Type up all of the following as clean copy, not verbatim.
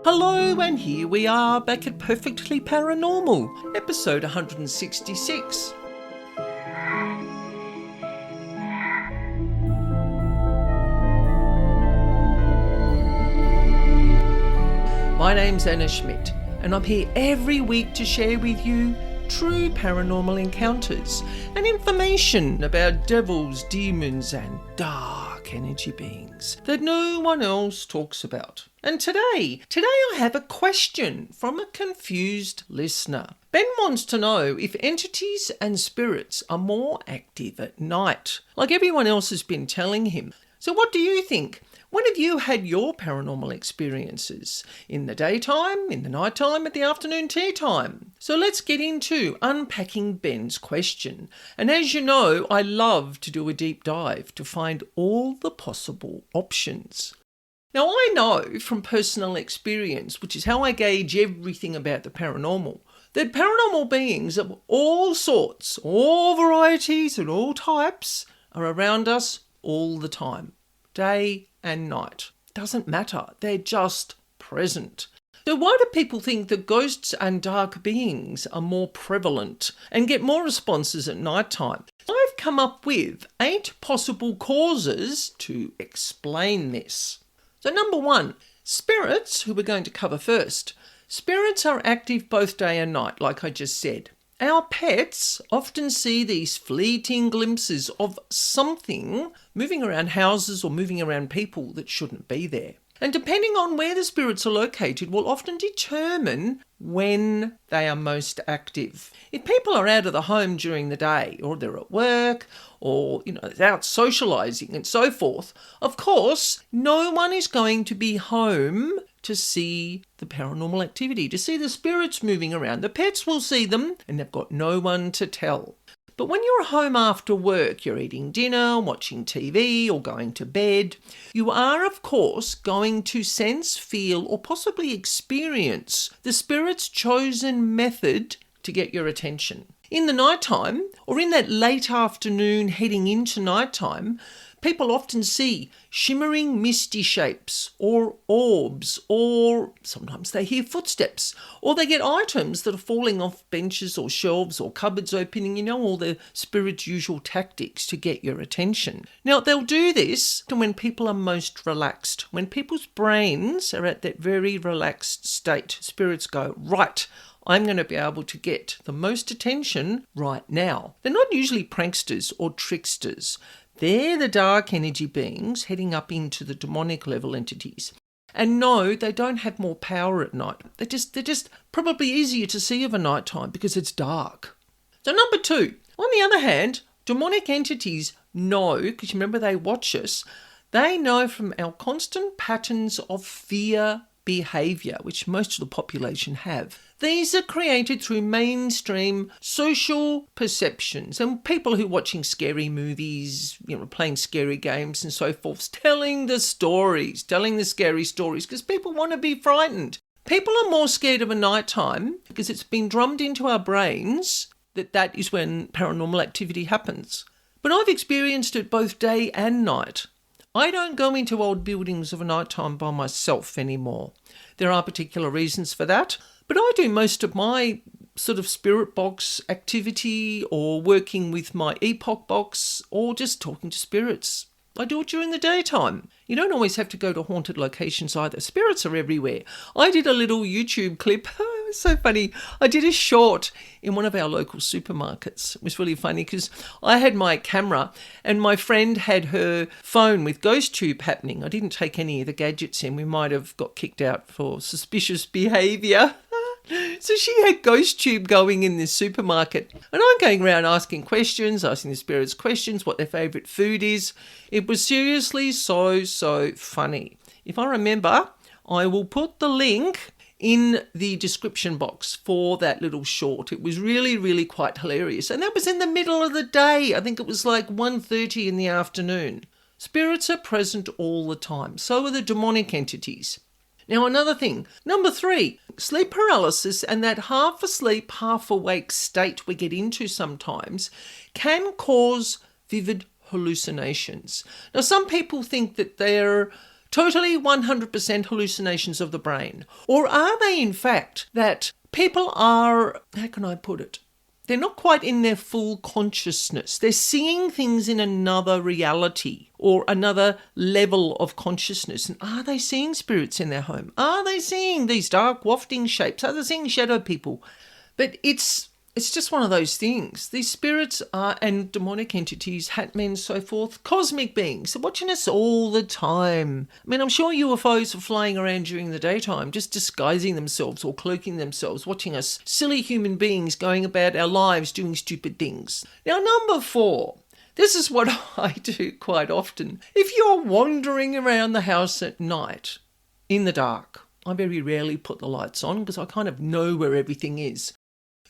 Hello, and here we are back at Perfectly Paranormal, episode 166. My name's Anna Schmidt, and I'm here every week to share with you true paranormal encounters and information about devils, demons, and dark energy beings that no one else talks about. And today I have a question from a confused listener. Ben wants to know if entities and spirits are more active at night, like everyone else has been telling him. So what do you think? When have you had your paranormal experiences? In the daytime, in the nighttime, at the afternoon tea time? So let's get into unpacking Ben's question. And as you know, I love to do a deep dive to find all the possible options. Now, I know from personal experience, which is how I gauge everything about the paranormal, that paranormal beings of all sorts, all varieties and all types are around us all the time, day and night. Doesn't matter, they're just present. So why do people think that ghosts and dark beings are more prevalent and get more responses at night time? I've come up with 8 possible causes to explain this. So number 1, spirits, who we're going to cover first. Spirits are active both day and night, like I just said. Our pets often see these fleeting glimpses of something moving around houses or moving around people that shouldn't be there. And depending on where the spirits are located will often determine when they are most active. If people are out of the home during the day, or they're at work, or out socialising and so forth, of course, no one is going to be home to see the paranormal activity, to see the spirits moving around. The pets will see them, and they've got no one to tell. But when you're home after work, you're eating dinner, watching TV, or going to bed, you are, of course, going to sense, feel, or possibly experience the spirit's chosen method to get your attention. In the nighttime, or in that late afternoon heading into nighttime, people often see shimmering misty shapes or orbs, or sometimes they hear footsteps, or they get items that are falling off benches or shelves or cupboards opening, all the spirit's usual tactics to get your attention. Now, they'll do this when people are most relaxed. When people's brains are at that very relaxed state, spirits go, right, I'm going to be able to get the most attention right now. They're not usually pranksters or tricksters. They're the dark energy beings heading up into the demonic level entities. And no, they don't have more power at night. They're just probably easier to see of a night time because it's dark. So number 2, on the other hand, demonic entities know, because remember they watch us, they know from our constant patterns of fear behaviour, which most of the population have. These are created through mainstream social perceptions and people who are watching scary movies, playing scary games and so forth, telling the scary stories because people want to be frightened. People are more scared of a night time because it's been drummed into our brains that is when paranormal activity happens. But I've experienced it both day and night. I don't go into old buildings of a night time by myself anymore. There are particular reasons for that, but I do most of my sort of spirit box activity or working with my epoch box or just talking to spirits. I do it during the daytime. You don't always have to go to haunted locations either. Spirits are everywhere. I did a little YouTube clip. It was so funny. I did a short in one of our local supermarkets. It was really funny because I had my camera and my friend had her phone with ghost tube happening. I didn't take any of the gadgets in. We might have got kicked out for suspicious behaviour. So she had ghost tube going in this supermarket and I'm going around asking the spirits questions, what their favourite food is. It was seriously so funny. If I remember, I will put the link in the description box for that little short. It was really quite hilarious. And that was in the middle of the day. I think it was like 1:30 in the afternoon. Spirits are present all the time. So are the demonic entities. Now, another thing, number 3, sleep paralysis and that half asleep, half awake state we get into sometimes can cause vivid hallucinations. Now, some people think that they're Totally 100% hallucinations of the brain? Or are they in fact that people are, how can I put it? They're not quite in their full consciousness. They're seeing things in another reality or another level of consciousness. And are they seeing spirits in their home? Are they seeing these dark wafting shapes? Are they seeing shadow people? But it's just one of those things. These spirits are, and demonic entities, hatmen, so forth, cosmic beings. They're watching us all the time. I mean, I'm sure UFOs are flying around during the daytime, just disguising themselves or cloaking themselves, watching us silly human beings going about our lives doing stupid things. Now, number 4. This is what I do quite often. If you're wandering around the house at night, in the dark, I very rarely put the lights on because I kind of know where everything is.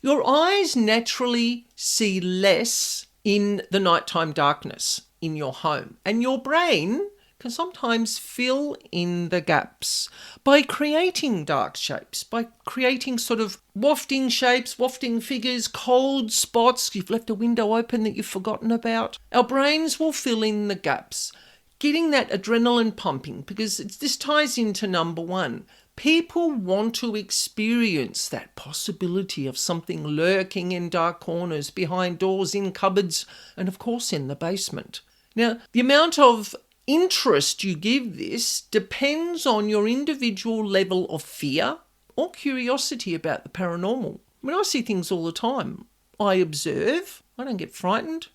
Your eyes naturally see less in the nighttime darkness in your home, and your brain can sometimes fill in the gaps by creating dark shapes, by creating sort of wafting shapes, wafting figures, cold spots. You've left a window open that you've forgotten about. Our brains will fill in the gaps, getting that adrenaline pumping, because this ties into number 1. People want to experience that possibility of something lurking in dark corners, behind doors, in cupboards, and of course in the basement. Now, the amount of interest you give this depends on your individual level of fear or curiosity about the paranormal. I mean, I see things all the time. I observe. I don't get frightened.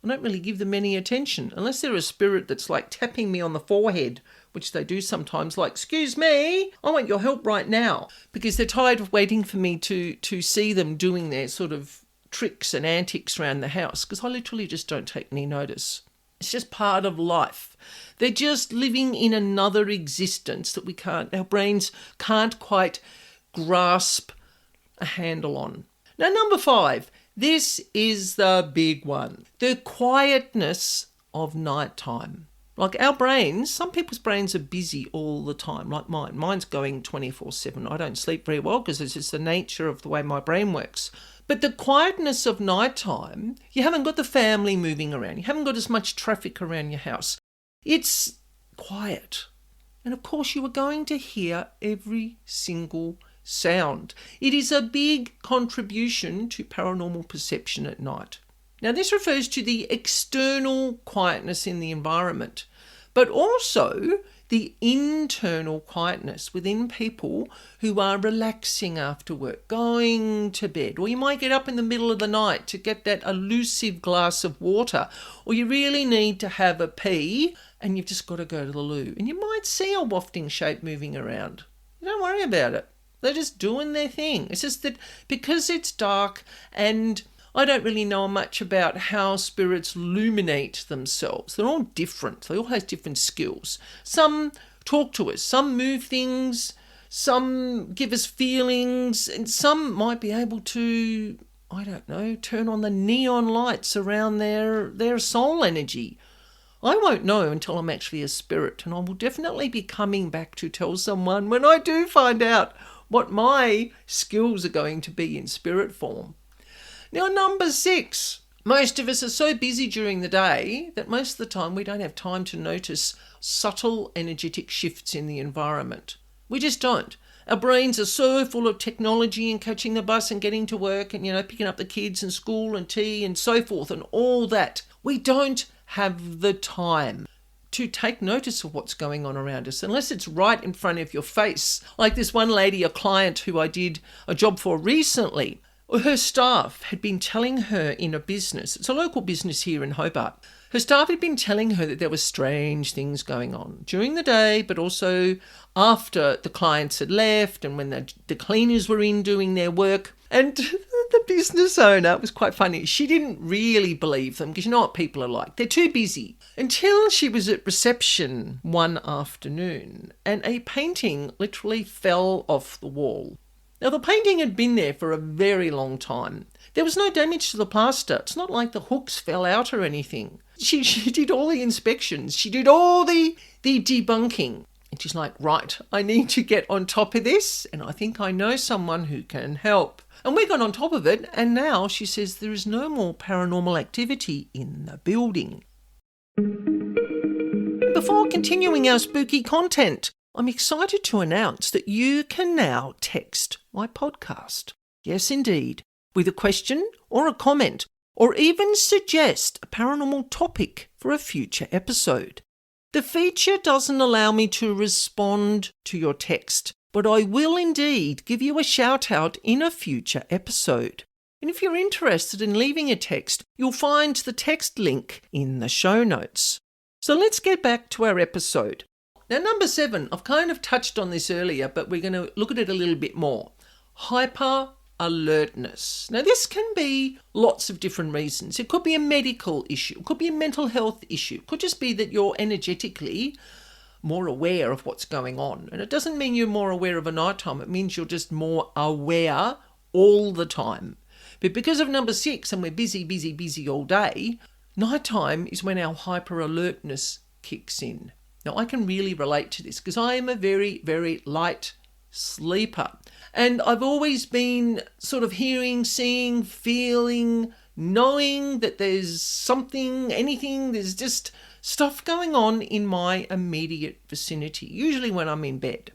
I don't really give them any attention, unless they're a spirit that's like tapping me on the forehead, which they do sometimes, like, excuse me, I want your help right now, because they're tired of waiting for me to see them doing their sort of tricks and antics around the house, because I literally just don't take any notice. It's just part of life. They're just living in another existence that our brains can't quite grasp a handle on. Now, number 5. This is the big one. The quietness of nighttime. Like our brains, some people's brains are busy all the time, like mine. Mine's going 24/7. I don't sleep very well because it's just the nature of the way my brain works. But the quietness of nighttime, you haven't got the family moving around. You haven't got as much traffic around your house. It's quiet. And of course you are going to hear every single sound. It is a big contribution to paranormal perception at night. Now, this refers to the external quietness in the environment, but also the internal quietness within people who are relaxing after work, going to bed, or you might get up in the middle of the night to get that elusive glass of water, or you really need to have a pee and you've just got to go to the loo, and you might see a wafting shape moving around. Don't worry about it. They're just doing their thing. It's just that because it's dark, and I don't really know much about how spirits illuminate themselves. They're all different. They all have different skills. Some talk to us, some move things, some give us feelings, and some might be able to, I don't know, turn on the neon lights around their soul energy. I won't know until I'm actually a spirit, and I will definitely be coming back to tell someone when I do find out what my skills are going to be in spirit form. Now, number 6. Most of us are so busy during the day that most of the time we don't have time to notice subtle energetic shifts in the environment. We just don't. Our brains are so full of technology and catching the bus and getting to work and, picking up the kids and school and tea and so forth and all that. We don't have the time to take notice of what's going on around us unless it's right in front of your face. Like this one lady, a client who I did a job for recently, her staff had been telling her in a business, it's a local business here in Hobart, her staff had been telling her that there were strange things going on during the day, but also after the clients had left and when the cleaners were in doing their work. And the business owner, it was quite funny, she didn't really believe them because you know what people are like. They're too busy. Until she was at reception one afternoon and a painting literally fell off the wall. Now, the painting had been there for a very long time. There was no damage to the plaster. It's not like the hooks fell out or anything. She did all the inspections. She did all the debunking. And she's like, right, I need to get on top of this, and I think I know someone who can help. And we got on top of it, and now she says there is no more paranormal activity in the building. Number before continuing our spooky content, I'm excited to announce that you can now text my podcast. Yes, indeed, with a question or a comment, or even suggest a paranormal topic for a future episode. The feature doesn't allow me to respond to your text, but I will indeed give you a shout out in a future episode. And if you're interested in leaving a text, you'll find the text link in the show notes. So let's get back to our episode. Now, number 7, I've kind of touched on this earlier, but we're going to look at it a little bit more. Hyper alertness. Now, this can be lots of different reasons. It could be a medical issue. It could be a mental health issue. It could just be that you're energetically more aware of what's going on. And it doesn't mean you're more aware of a nighttime. It means you're just more aware all the time. But because of number 6, and we're busy all day, nighttime is when our hyper alertness kicks in. Now, I can really relate to this because I am a very, very light sleeper. And I've always been sort of hearing, seeing, feeling, knowing that there's something, anything, there's just stuff going on in my immediate vicinity, usually when I'm in bed.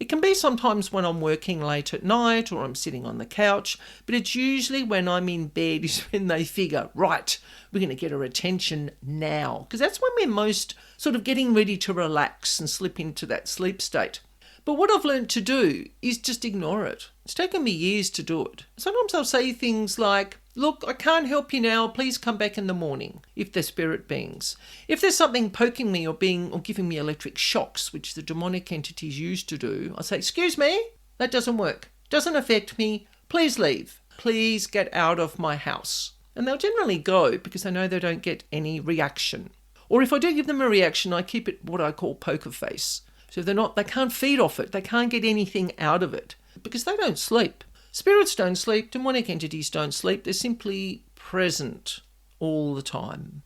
It can be sometimes when I'm working late at night or I'm sitting on the couch, but it's usually when I'm in bed is when they figure, right, we're going to get her attention now. Because that's when we're most sort of getting ready to relax and slip into that sleep state. But what I've learned to do is just ignore it. It's taken me years to do it. Sometimes I'll say things like, look, I can't help you now. Please come back in the morning, if they're spirit beings. If there's something poking me or giving me electric shocks, which the demonic entities used to do, I say, excuse me, that doesn't work. Doesn't affect me. Please leave. Please get out of my house. And they'll generally go because they know they don't get any reaction. Or if I do give them a reaction, I keep it what I call poker face. So they can't feed off it. They can't get anything out of it because they don't sleep. Spirits don't sleep. Demonic entities don't sleep. They're simply present all the time.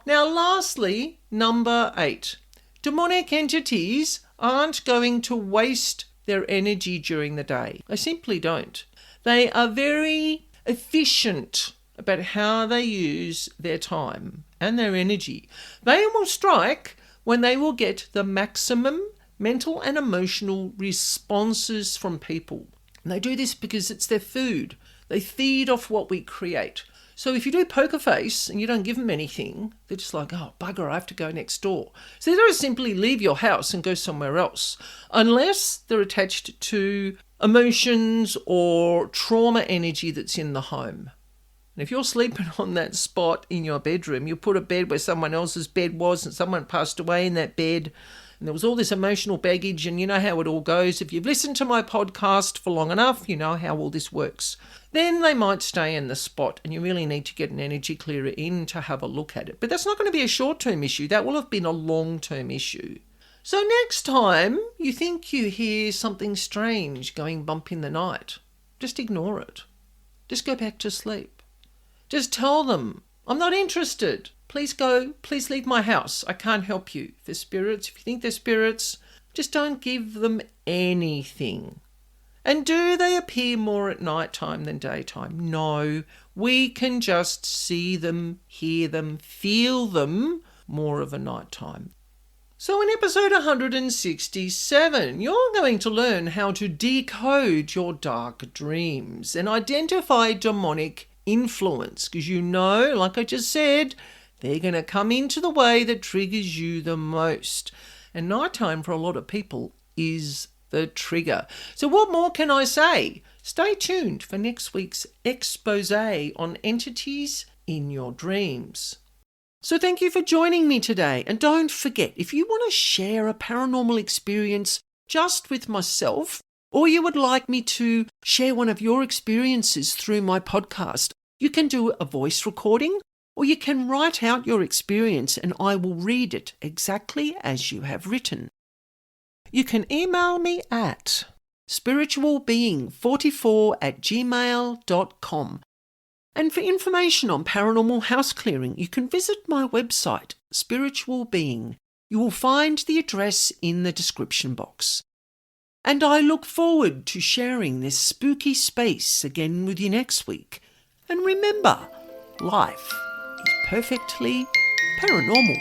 Now, lastly, number 8. Demonic entities aren't going to waste their energy during the day. They simply don't. They are very efficient about how they use their time and their energy. They will strike when they will get the maximum mental and emotional responses from people. And they do this because it's their food. They feed off what we create. So if you do poker face and you don't give them anything, they're just like, oh, bugger, I have to go next door. So they don't simply leave your house and go somewhere else, unless they're attached to emotions or trauma energy that's in the home. And if you're sleeping on that spot in your bedroom, you put a bed where someone else's bed was and someone passed away in that bed, and there was all this emotional baggage, and you know how it all goes. If you've listened to my podcast for long enough, you know how all this works. Then they might stay in the spot, and you really need to get an energy clearer in to have a look at it. But that's not going to be a short-term issue. That will have been a long-term issue. So next time you think you hear something strange going bump in the night, just ignore it. Just go back to sleep. Just tell them, I'm not interested. Please go. Please leave my house. I can't help you. If they're spirits, if you think they're spirits, just don't give them anything. And do they appear more at night time than daytime? No. We can just see them, hear them, feel them more of a night time. So in episode 167, you're going to learn how to decode your dark dreams and identify demonic influence. Because you know, like I just said, they're going to come into the way that triggers you the most. And nighttime for a lot of people is the trigger. So what more can I say? Stay tuned for next week's expose on entities in your dreams. So thank you for joining me today. And don't forget, if you want to share a paranormal experience just with myself, or you would like me to share one of your experiences through my podcast, you can do a voice recording, or you can write out your experience and I will read it exactly as you have written. You can email me at spiritualbeing44@gmail.com. And for information on paranormal house clearing, you can visit my website, Spiritual Being. You will find the address in the description box. And I look forward to sharing this spooky space again with you next week. And remember, life is perfectly paranormal.